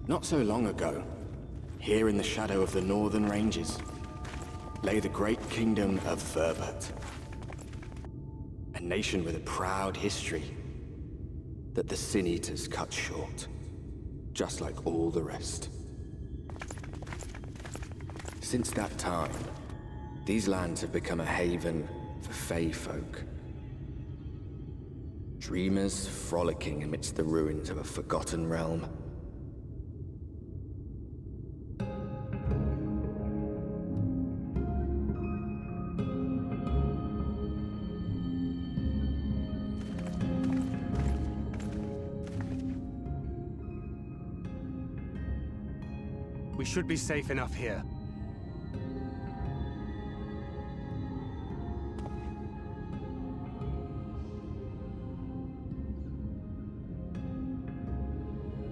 Not so long ago, here in the shadow of the northern ranges, lay the great kingdom of Verbert. A nation with a proud history that the Sin Eaters cut short, just like all the rest. Since that time, these lands have become a haven for Fey folk. Dreamers frolicking amidst the ruins of a forgotten realm. We should be safe enough here.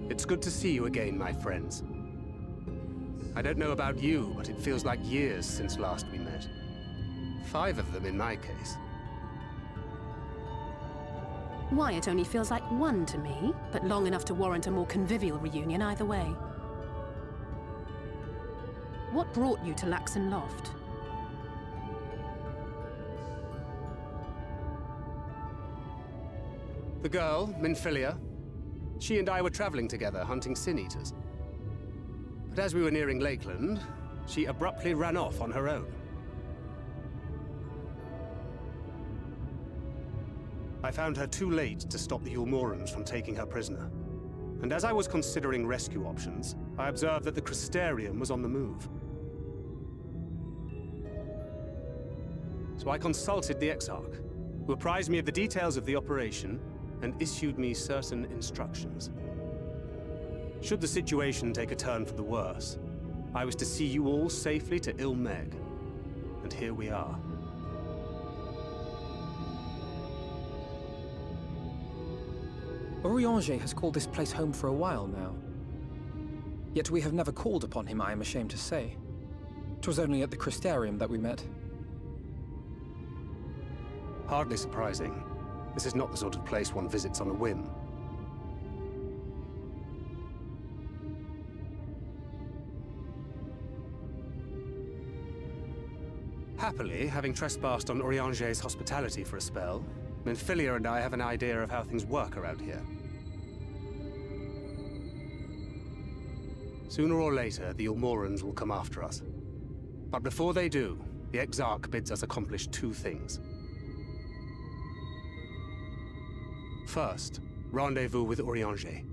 It's good to see you again, my friends. I don't know about you, but it feels like years since last we met. 5 of them in my case. Why, it only feels like 1 to me, but long enough to warrant a more convivial reunion either way. What brought you to Laxon Loft? The girl, Minfilia, she and I were traveling together, hunting Sin Eaters. But as we were nearing Lakeland, she abruptly ran off on her own. I found her too late to stop the Ulmorans from taking her prisoner. And as I was considering rescue options, I observed that the Crystarium was on the move. So I consulted the Exarch, who apprised me of the details of the operation and issued me certain instructions. Should the situation take a turn for the worse, I was to see you all safely to Il Mheg. And here we are. Urianger has called this place home for a while now. Yet we have never called upon him, I am ashamed to say. 'Twas only at the Crystarium that we met. Hardly surprising. This is not the sort of place one visits on a whim. Happily, having trespassed on Urianger's hospitality for a spell, Minfilia and I have an idea of how things work around here. Sooner or later, the Ulmorans will come after us. But before they do, the Exarch bids us accomplish 2 things. First, rendezvous with Urianger.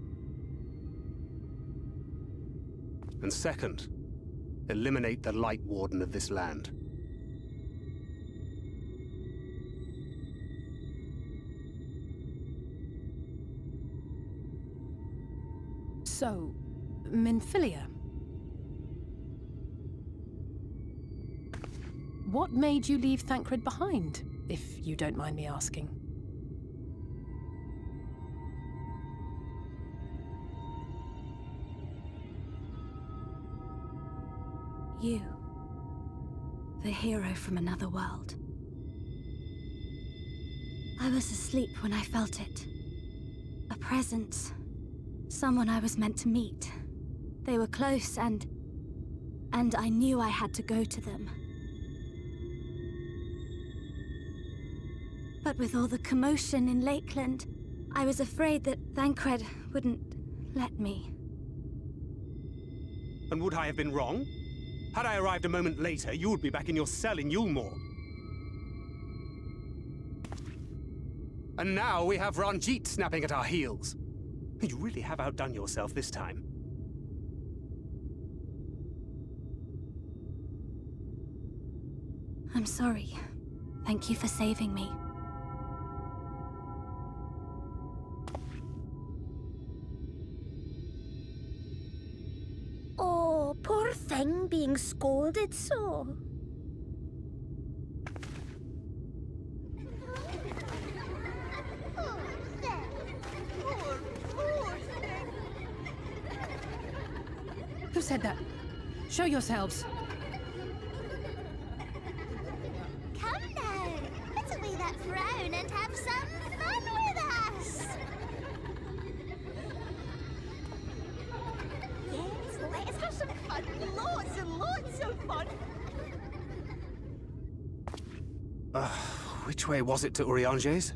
And second, eliminate the Light Warden of this land. So, Minfilia. What made you leave Thancred behind, if you don't mind me asking? You. The hero from another world. I was asleep when I felt it. A presence. Someone I was meant to meet. They were close and I knew I had to go to them. But with all the commotion in Lakeland, I was afraid that Thancred wouldn't let me. And would I have been wrong? Had I arrived a moment later, you would be back in your cell in Yulmore. And now we have Ranjit snapping at our heels. You really have outdone yourself this time. I'm sorry. Thank you for saving me. Oh, poor thing being scolded so. Who said that? Show yourselves. Come now, put away that frown and have some fun with us. so fun! Which way was it to Urianger's?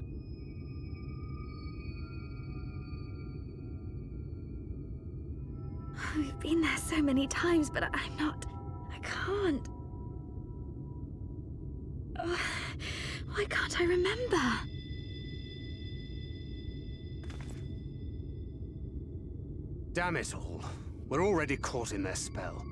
We've been there so many times, but I can't. Why can't I remember? Damn it all. We're already caught in their spell.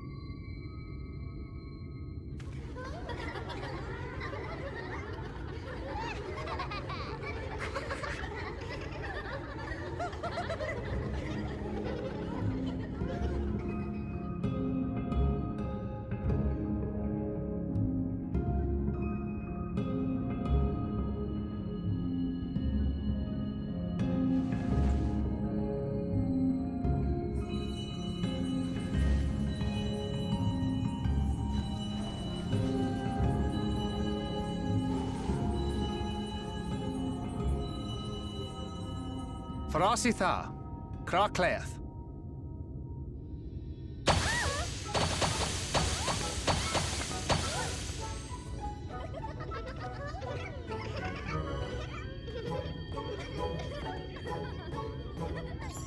Farasitha, Krakleath.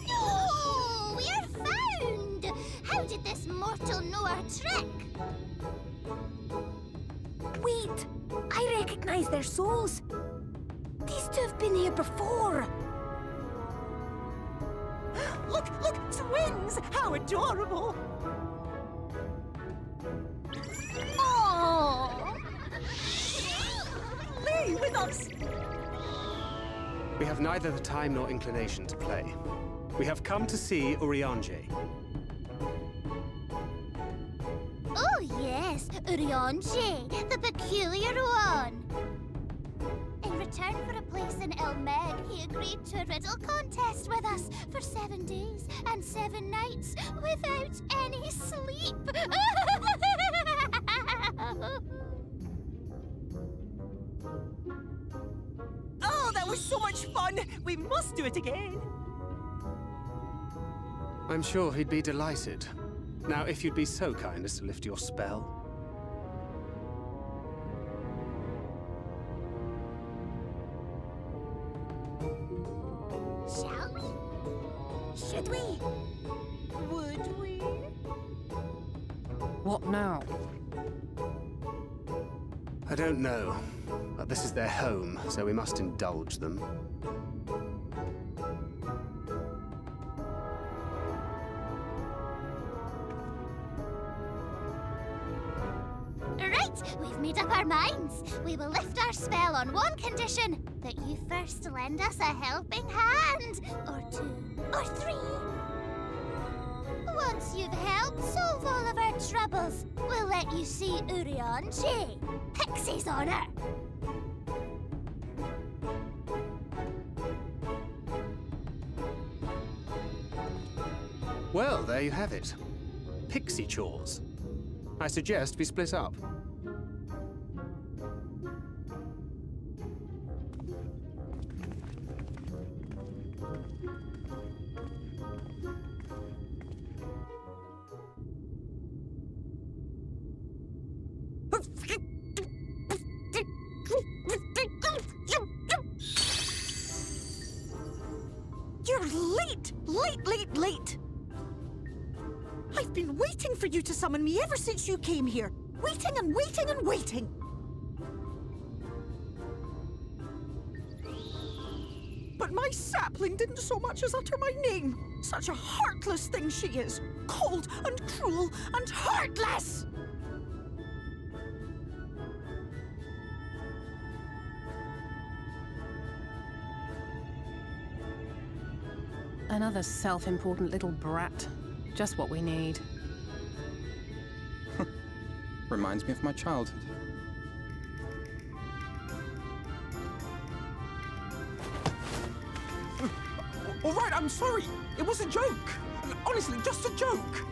Oh, we're found! How did this mortal know our trick? Wait! I recognize their souls! These two have been here before! Look! Twins! How adorable! Oh! Play with us! We have neither the time nor inclination to play. We have come to see Urianger. Oh yes, Urianger, the peculiar one. In return for a place in Il Mheg, he agreed to a riddle contest with us for 7 days and 7 nights without any sleep. Oh, that was so much fun! We must do it again! I'm sure he'd be delighted. Now, if you'd be so kind as to lift your spell. Shall we? Should we? Would we? What now? I don't know, but this is their home, so we must indulge them. Right, we've made up our minds. We will lift our spell on one condition, that you first lend us a helping hand. Or 2, or 3. Once you've helped solve all of our troubles, we'll let you see Urianger, Pixie's honor. Well, there you have it. Pixie chores. I suggest we split up. You're late! Late! I've been waiting for you to summon me ever since you came here. Waiting and waiting and waiting. But my sapling didn't so much as utter my name. Such a heartless thing she is. Cold and cruel and heartless! Another self-important little brat. Just what we need. Reminds me of my childhood. All right, I'm sorry. It was a joke. Honestly, just a joke.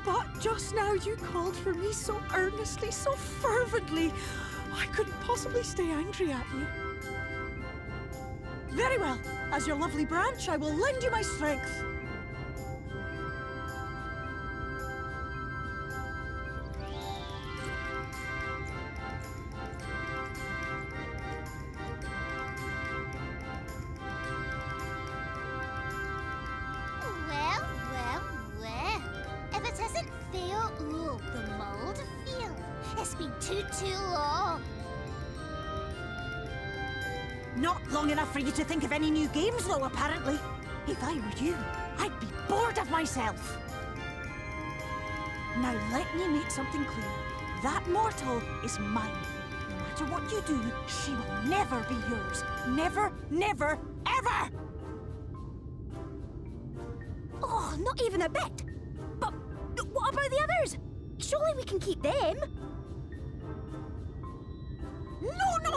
But just now you called for me so earnestly, so fervently. I couldn't possibly stay angry at you. Very well. As your lovely branch, I will lend you my strength. too long. Not long enough for you to think of any new games, though, apparently. If I were you, I'd be bored of myself. Now let me make something clear. That mortal is mine. No matter what you do, she will never be yours. Never, never, ever! Oh, not even a bit. But what about the others? Surely we can keep them.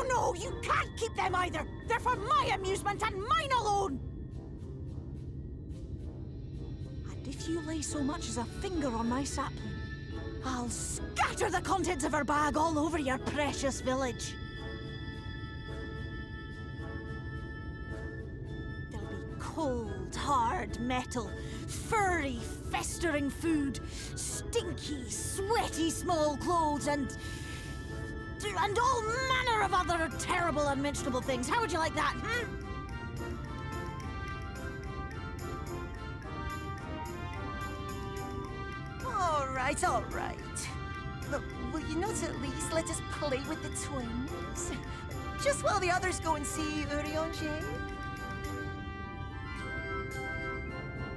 No, you can't keep them either. They're for my amusement and mine alone. And if you lay so much as a finger on my sapling, I'll scatter the contents of her bag all over your precious village. There'll be cold, hard metal, furry, festering food, stinky, sweaty small clothes, and all manner of other terrible, unmentionable things. How would you like that, All right. Look, will you not at least let us play with the twins? Just while the others go and see Urianger?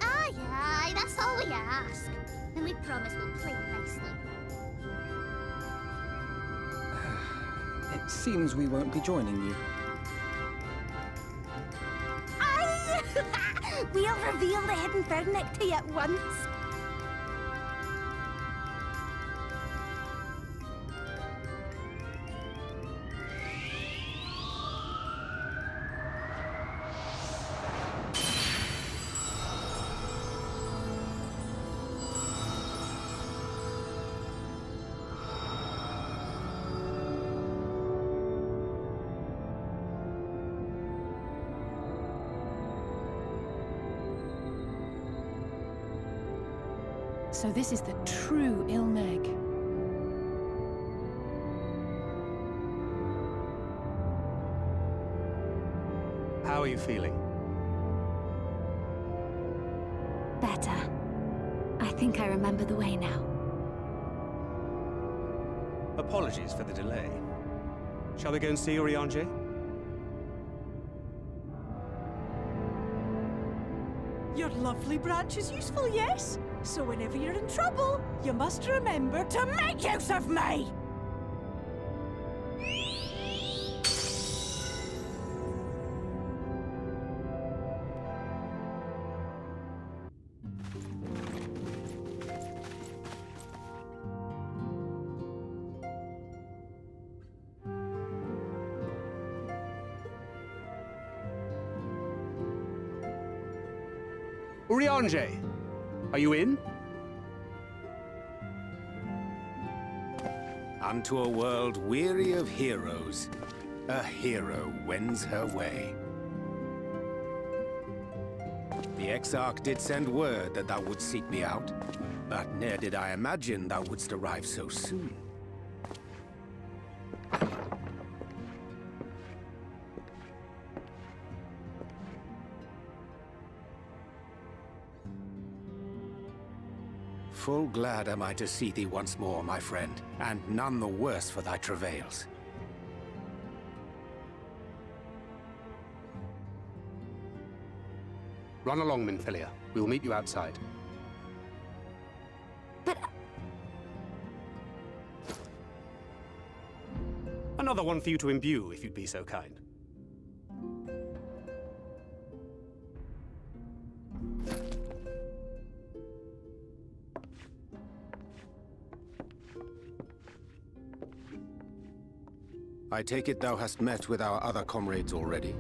Aye, that's all we ask. And we promise we'll play nicely. It seems we won't be joining you. Aye! We'll reveal the hidden verdict to you at once. So this is the true Il Mheg. How are you feeling? Better. I think I remember the way now. Apologies for the delay. Shall we go and see Urianger? Your lovely branch is useful, yes? So whenever you're in trouble, you must remember to make use of me! Urianger, are you in? Unto a world weary of heroes, a hero wends her way. The Exarch did send word that thou wouldst seek me out, but ne'er did I imagine thou wouldst arrive so soon. Full glad am I to see thee once more, my friend, and none the worse for thy travails. Run along, Minfilia. We will meet you outside. But... Another one for you to imbue, if you'd be so kind. I take it thou hast met with our other comrades already?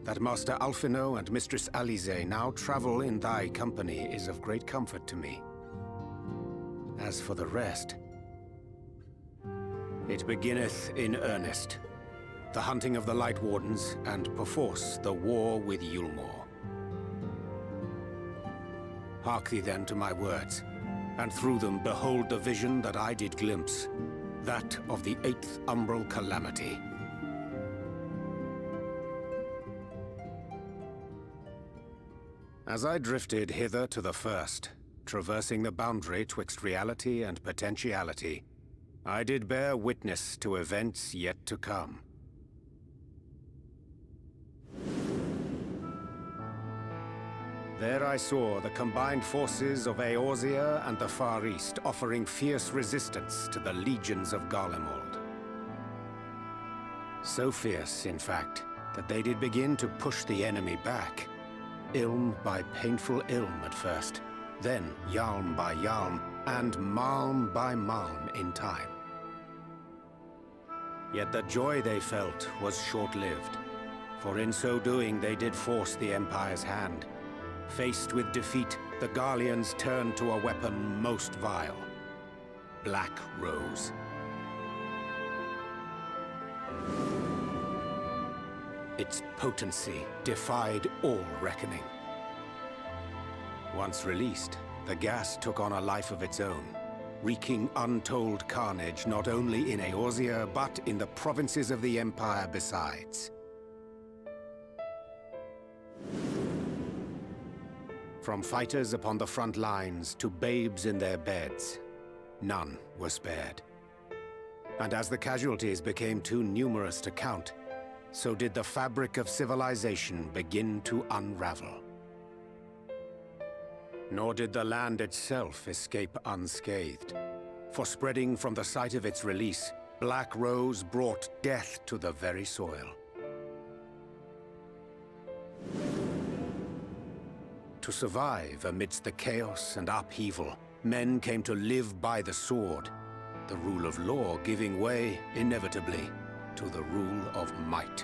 That Master Alphino and Mistress Alize now travel in thy company is of great comfort to me. As for the rest, it beginneth in earnest. The hunting of the Light Wardens, and perforce the war with Yulmore. Hark thee then to my words, and through them behold the vision that I did glimpse. that of the 8th Umbral Calamity. As I drifted hither to the first, traversing the boundary twixt reality and potentiality, I did bear witness to events yet to come. There I saw the combined forces of Eorzea and the Far East offering fierce resistance to the legions of Garlemald. So fierce, in fact, that they did begin to push the enemy back. Ilm by painful ilm at first, then Yalm by Yalm, and Malm by Malm in time. Yet the joy they felt was short-lived, for in so doing they did force the Empire's hand. Faced with defeat, the Garleans turned to a weapon most vile: Black Rose. Its potency defied all reckoning. Once released, the gas took on a life of its own, wreaking untold carnage not only in Eorzea, but in the provinces of the Empire besides. From fighters upon the front lines to babes in their beds, none were spared. And as the casualties became too numerous to count, so did the fabric of civilization begin to unravel. Nor did the land itself escape unscathed, for spreading from the site of its release, Black Rose brought death to the very soil. To survive amidst the chaos and upheaval, men came to live by the sword, the rule of law giving way, inevitably, to the rule of might.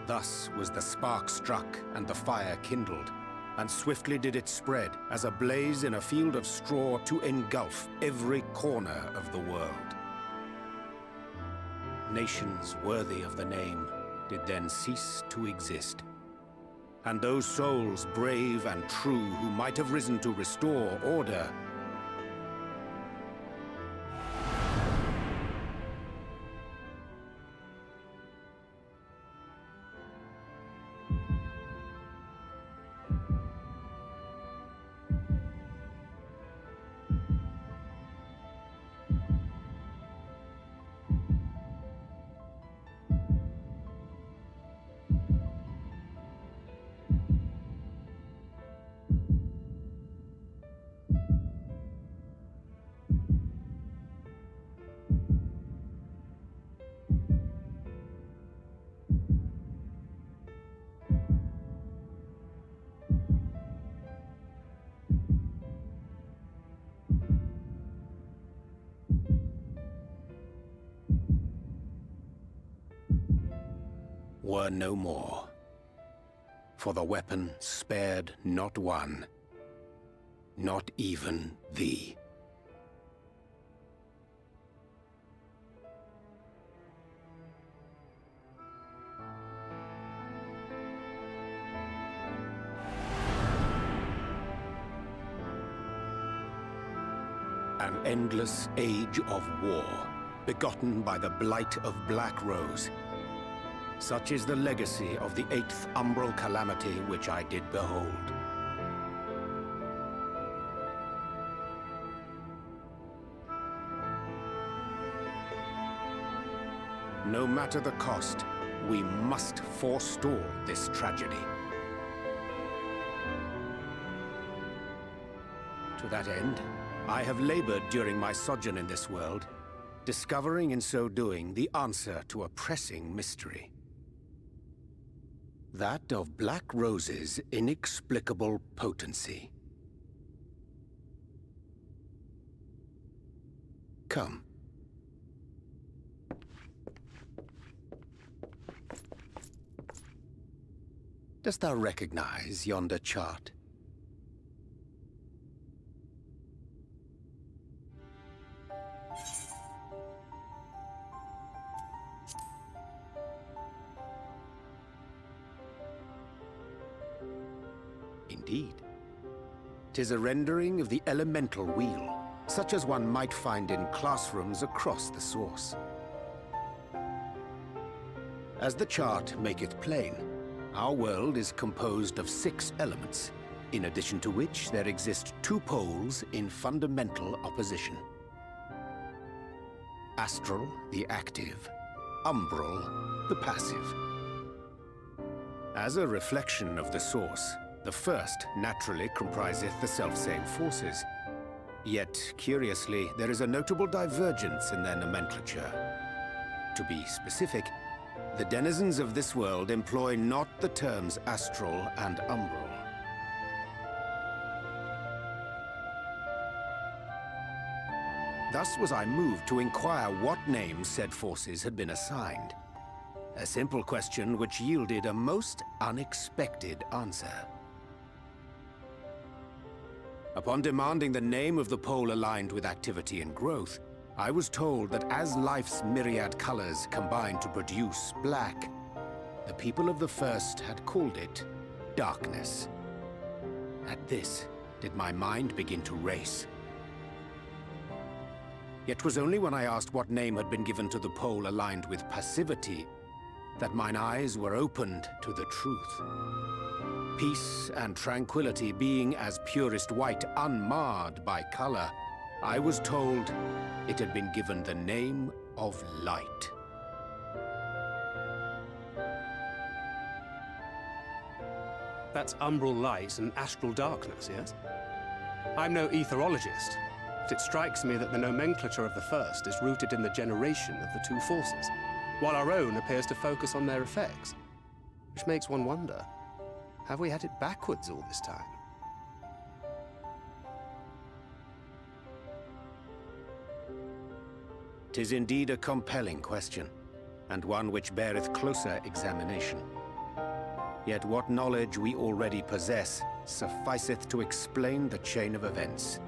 Thus was the spark struck and the fire kindled, and swiftly did it spread as a blaze in a field of straw to engulf every corner of the world. Nations worthy of the name did then cease to exist. And those souls brave and true who might have risen to restore order were no more, for the weapon spared not one, not even thee. An endless age of war, begotten by the blight of Black Rose. Such is the legacy of the 8th Umbral Calamity which I did behold. No matter the cost, we must forestall this tragedy. To that end, I have labored during my sojourn in this world, discovering in so doing the answer to a pressing mystery. That of Black Rose's inexplicable potency. Come. Dost thou recognize yonder chart? Indeed. 'Tis a rendering of the elemental wheel, such as one might find in classrooms across the source. As the chart maketh plain, our world is composed of 6 elements, in addition to which there exist 2 poles in fundamental opposition. Astral, the active; umbral, the passive. As a reflection of the source, the first naturally compriseth the selfsame forces. Yet, curiously, there is a notable divergence in their nomenclature. To be specific, the denizens of this world employ not the terms astral and umbral. Thus was I moved to inquire what names said forces had been assigned. A simple question which yielded a most unexpected answer. Upon demanding the name of the pole aligned with activity and growth, I was told that as life's myriad colors combine to produce black, the people of the first had called it darkness. At this, did my mind begin to race. Yet 'twas only when I asked what name had been given to the pole aligned with passivity that mine eyes were opened to the truth. Peace and tranquility being as purest white, unmarred by color, I was told it had been given the name of light. That's umbral light and astral darkness, yes? I'm no etherologist, but it strikes me that the nomenclature of the first is rooted in the generation of the 2 forces, while our own appears to focus on their effects. Which makes one wonder, have we had it backwards all this time? "'Tis indeed a compelling question, and one which beareth closer examination. Yet what knowledge we already possess sufficeth to explain the chain of events.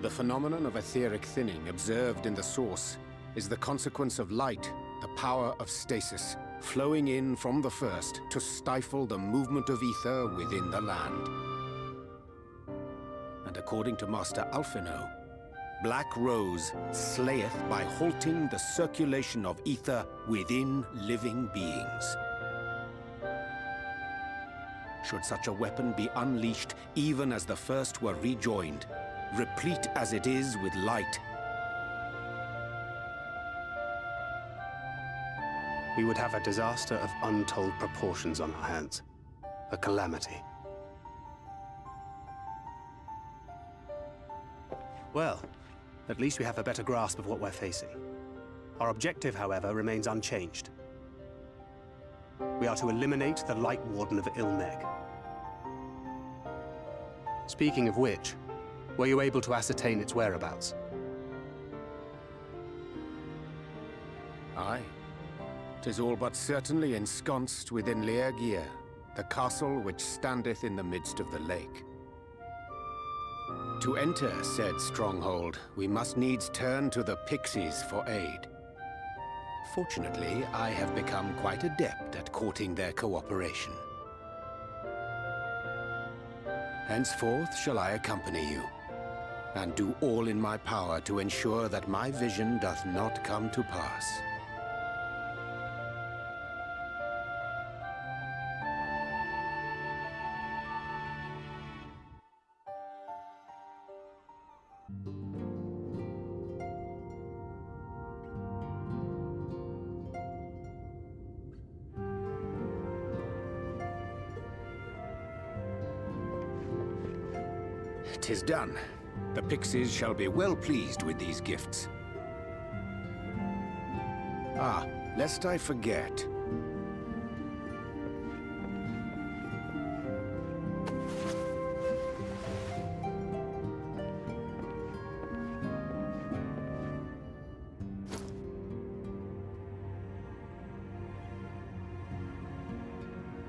The phenomenon of etheric thinning observed in the source is the consequence of light, the power of stasis, flowing in from the first to stifle the movement of ether within the land. And according to Master Alphino, Black Rose slayeth by halting the circulation of ether within living beings. Should such a weapon be unleashed even as the first were rejoined, replete as it is with light, we would have a disaster of untold proportions on our hands. A calamity. Well, at least we have a better grasp of what we're facing. Our objective, however, remains unchanged. We are to eliminate the Light Warden of Il Mheg. Speaking of which, were you able to ascertain its whereabouts? Aye. 'Tis all but certainly ensconced within Urianger, the castle which standeth in the midst of the lake. To enter said stronghold, we must needs turn to the pixies for aid. Fortunately, I have become quite adept at courting their cooperation. Henceforth shall I accompany you, and do all in my power to ensure that my vision doth not come to pass. "'Tis done. The pixies shall be well pleased with these gifts. Ah, lest I forget.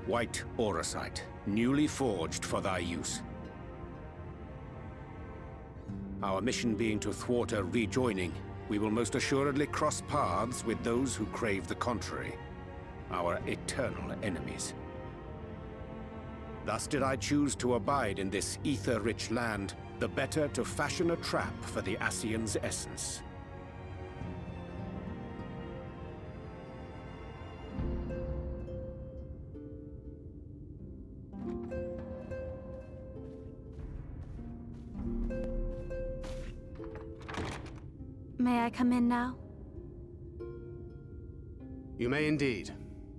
White auracite, newly forged for thy use. Our mission being to thwart a rejoining, we will most assuredly cross paths with those who crave the contrary, our eternal enemies. Thus did I choose to abide in this ether-rich land, the better to fashion a trap for the Ascian's essence. May I come in now? You may indeed,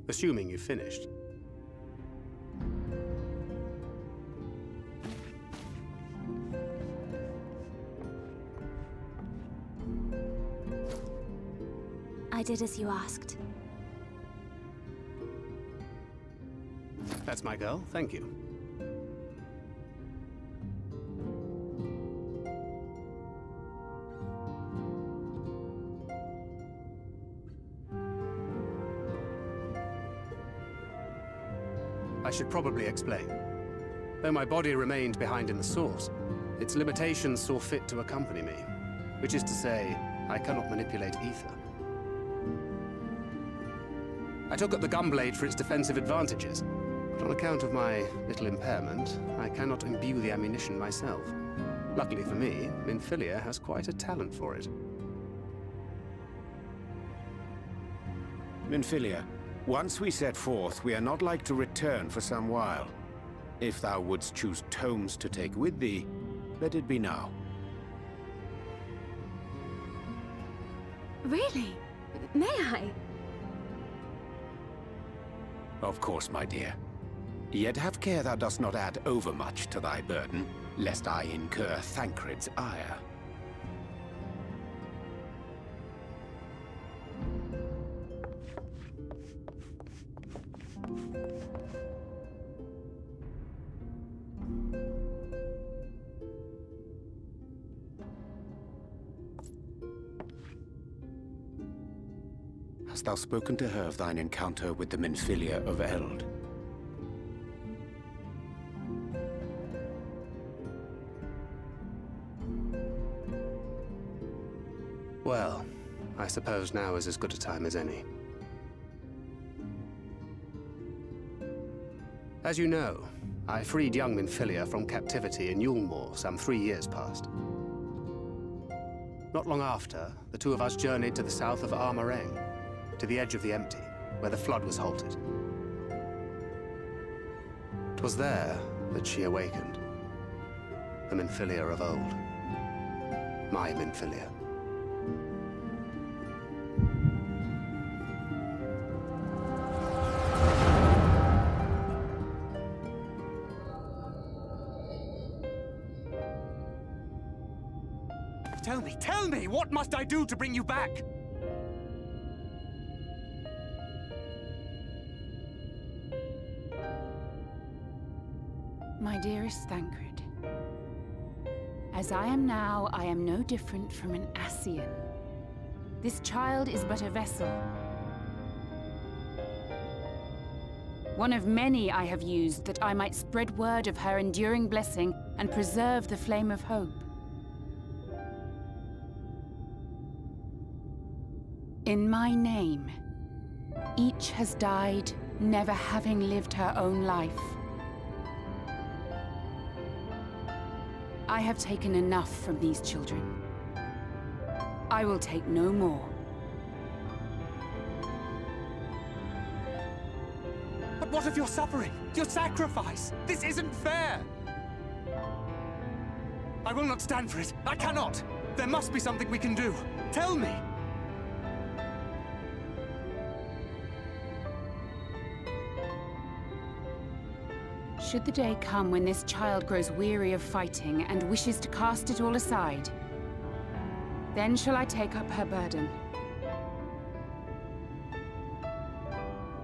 assuming you've finished. I did as you asked. That's my girl, thank you. I should probably explain. Though my body remained behind in the source, its limitations saw fit to accompany me, which is to say, I cannot manipulate ether. I took up the gunblade for its defensive advantages, but on account of my little impairment, I cannot imbue the ammunition myself. Luckily for me, Minfilia has quite a talent for it. Minfilia, once we set forth, we are not like to return for some while. If thou wouldst choose tomes to take with thee, let it be now. Really? May I? Of course, my dear. Yet have care thou dost not add overmuch to thy burden, lest I incur Thancred's ire. Hast thou spoken to her of thine encounter with the Minfilia of Eld? Well, I suppose now is as good a time as any. As you know, I freed young Minfilia from captivity in Yulmore some 3 years past. Not long after, the two of us journeyed to the south of Armareng, to the edge of the Empty, where the flood was halted. 'Twas there that she awakened. The Minfilia of old. My Minfilia. Tell me, what must I do to bring you back? My dearest Thancred, as I am now, I am no different from an Ascian. This child is but a vessel. One of many I have used that I might spread word of her enduring blessing and preserve the flame of hope. In my name, each has died, never having lived her own life. I have taken enough from these children. I will take no more. But what of your suffering? Your sacrifice? This isn't fair! I will not stand for it. I cannot! There must be something we can do. Tell me! Should the day come when this child grows weary of fighting and wishes to cast it all aside, then shall I take up her burden.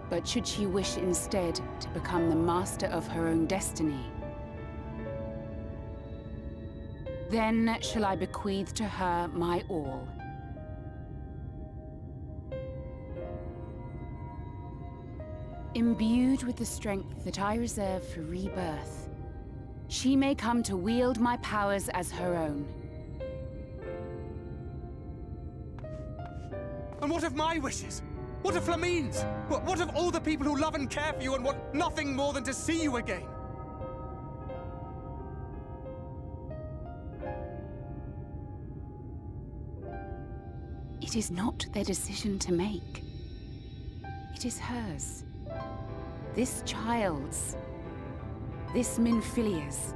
But should she wish instead to become the master of her own destiny, then shall I bequeath to her my all. Imbued with the strength that I reserve for rebirth, she may come to wield my powers as her own. And what of my wishes? What of Flamine's? What of all the people who love and care for you and want nothing more than to see you again? It is not their decision to make. It is hers. This child's. This Minfilia's.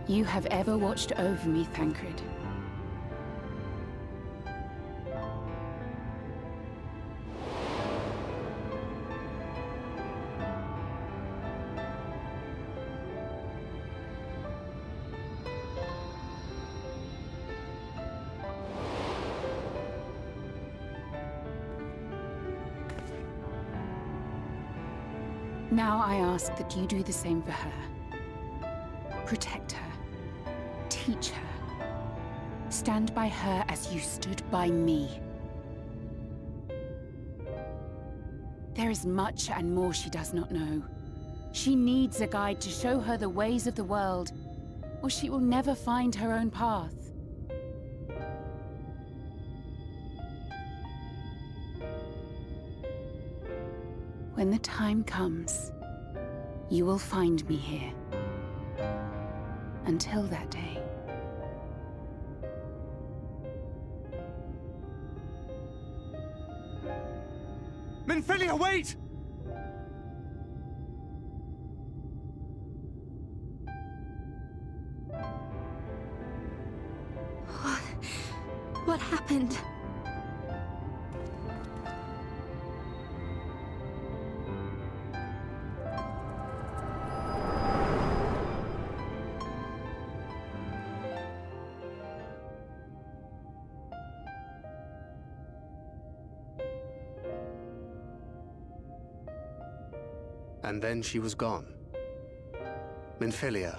You have ever watched over me, Thancred. Now I ask that you do the same for her. Protect her. Teach her. Stand by her as you stood by me. There is much and more she does not know. She needs a guide to show her the ways of the world, or she will never find her own path. When the time comes, you will find me here. Until that day. Minfilia, wait! What happened? And then she was gone. Minfilia,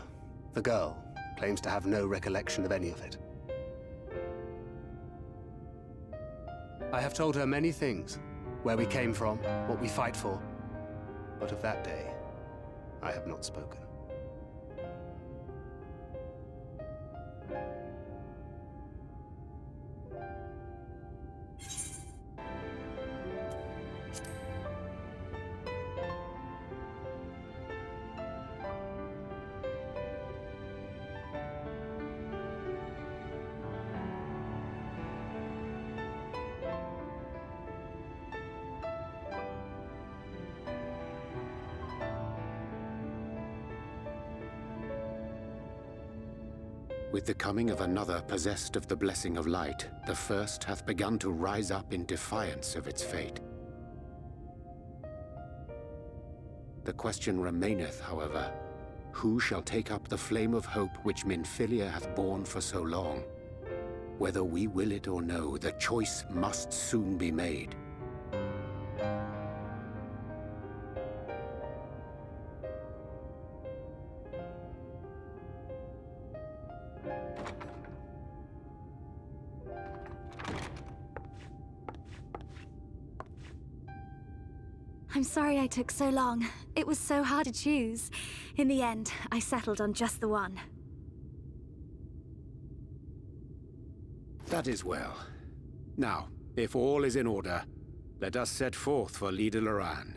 the girl, claims to have no recollection of any of it. I have told her many things. Where we came from, what we fight for. But of that day, I have not spoken. With the coming of another possessed of the blessing of light, the first hath begun to rise up in defiance of its fate. The question remaineth, however, who shall take up the flame of hope which Minfilia hath borne for so long? Whether we will it or no, the choice must soon be made. I'm sorry I took so long. It was so hard to choose. In the end, I settled on just the one. That is well. Now, if all is in order, let us set forth for Lida Loran.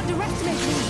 underestimate me!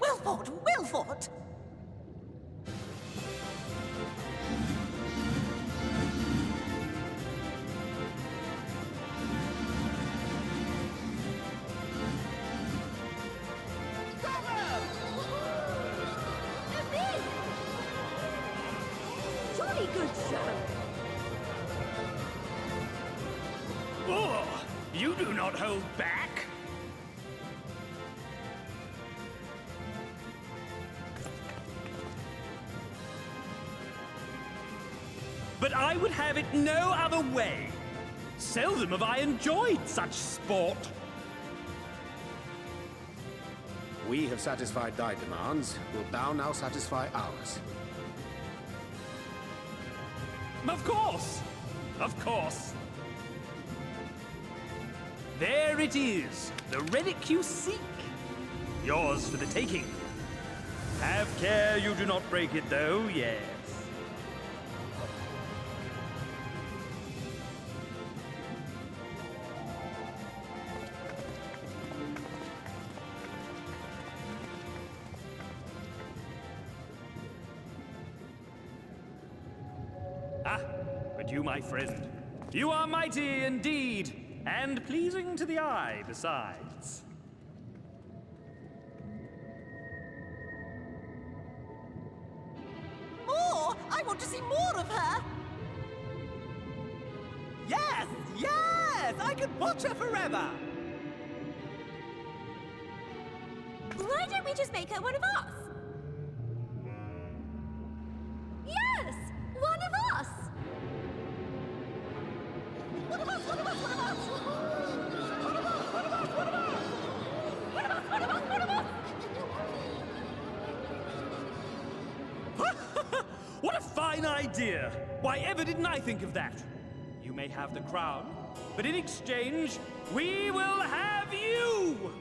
Well fought, well fought! Surely very good show. Oh, you do not hold back. But I would have it no other way. Seldom have I enjoyed such sport. We have satisfied thy demands. Wilt thou now satisfy ours? Of course! Of course! There it is, the relic you seek. Yours for the taking. Have care you do not break it, though, yes. Ah, but you, my friend, you are mighty indeed, and pleasing to the eye besides. More? I want to see more of her! Yes! Yes! I could watch her forever! Why don't we just make her one of us? Yes! One of us! One of us! One of us! One of us! One of us! One of us! One of us! One of us! One of us! One of us! What a fine idea! Why ever didn't I think of that? You may have the crown, but in exchange, we will have you!